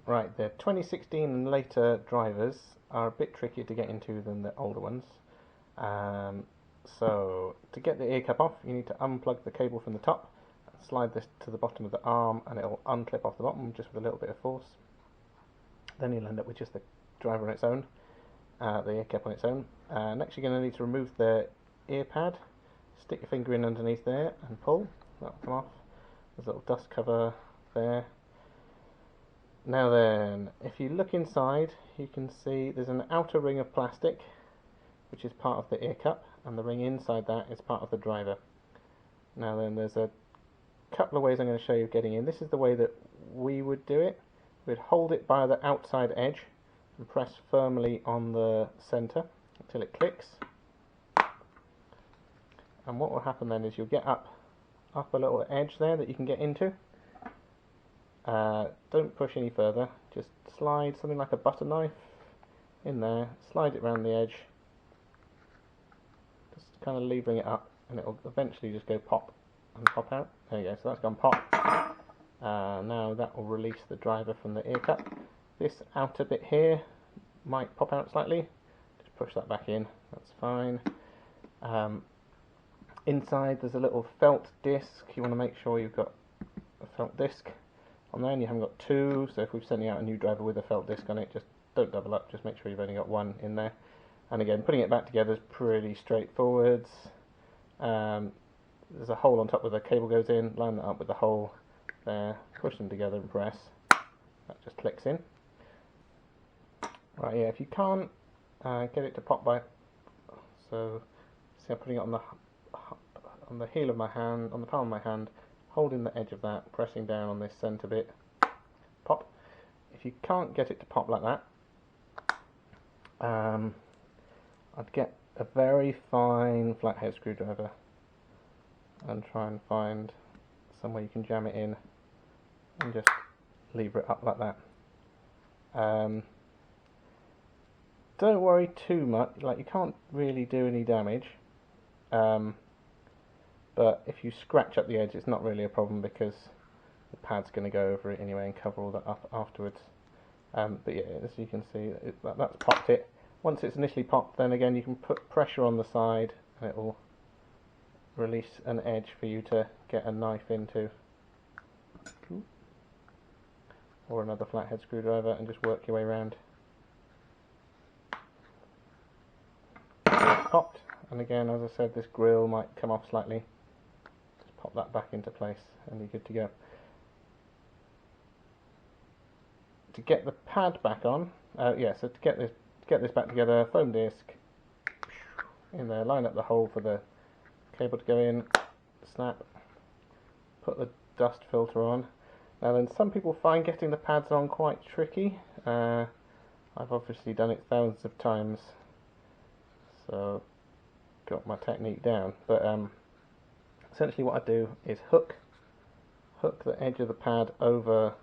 Right, the 2016 and later drivers are a bit trickier to get into than the older ones. So to get the ear cup off, you need to unplug the cable from the top, slide this to the bottom of the arm, and it'll unclip off the bottom just with a little bit of force. Then you'll end up with just the driver on its own, the ear cup on its own. Next you're going to need to remove the ear pad, stick your finger in underneath there and pull, that'll come off. There's a little dust cover there. Now then, if you look inside, you can see there's an outer ring of plastic, which is part of the ear cup, and the ring inside that is part of the driver. Now then, there's a couple of ways I'm going to show you getting in. This is the way that we would do it. We'd hold it by the outside edge and press firmly on the centre until it clicks. And what will happen then is you'll get up a little edge there that you can get into. Don't push any further, just slide something like a butter knife in there, slide it around the edge, just kind of levering it up, and it will eventually just go pop and pop out. There you go, so that's gone pop. Now that will release the driver from the ear cup. This outer bit here might pop out slightly, just push that back in, that's fine. Inside there's a little felt disc. You want to make sure you've got a felt disc on there and you haven't got two, so if we're sending out a new driver with a felt disc on it, just don't double up, just make sure you've only got one in there. And again, putting it back together is pretty straightforward. There's a hole on top where the cable goes in, line that up with the hole there, push them together and press, that just clicks in. Right, yeah, if you can't get it to pop by, so see I'm putting it on the heel of my hand, on the palm of my hand, holding the edge of that, pressing down on this centre bit, pop. If you can't get it to pop like that, I'd get a very fine flathead screwdriver and try and find somewhere you can jam it in and just lever it up like that. Don't worry too much, like you can't really do any damage. But if you scratch up the edge, it's not really a problem because the pad's going to go over it anyway and cover all that up afterwards. But yeah, as you can see, that's popped it. Once it's initially popped, then again you can put pressure on the side and it will release an edge for you to get a knife into. Or another flathead screwdriver and just work your way around. It's popped, and again, as I said, this grill might come off slightly. Pop that back into place and you're good to go. To get the pad back on, so to get this back together, foam disc in there, line up the hole for the cable to go in, snap, put the dust filter on. Now then, some people find getting the pads on quite tricky. I've obviously done it thousands of times, so got my technique down, but essentially what I do is hook the edge of the pad over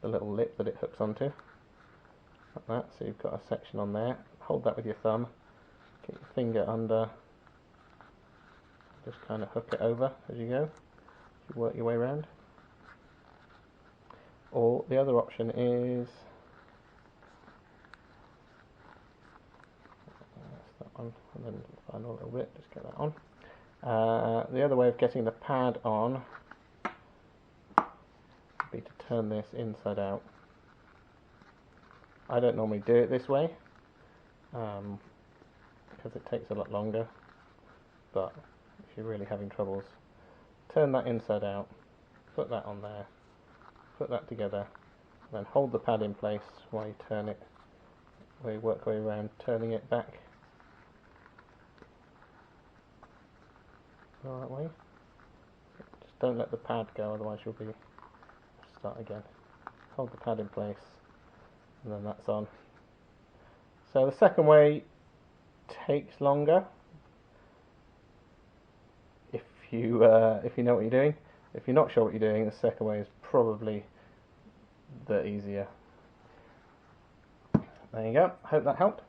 the little lip that it hooks onto, like that, so you've got a section on there. Hold that with your thumb, get your finger under, just kind of hook it over as you go, you work your way around. Or the other option is, that's that one, and then the final little bit, just get that on. The other way of getting the pad on would be to turn this inside out. I don't normally do it this way because it takes a lot longer, but if you're really having troubles, turn that inside out, put that on there, put that together, and then hold the pad in place while you turn it, while you work your way around turning it back the right way. Just don't let the pad go, otherwise you'll be start again. Hold the pad in place and then that's on. So the second way takes longer if you know what you're doing. If you're not sure what you're doing, the second way is probably the easier. There you go. Hope that helped.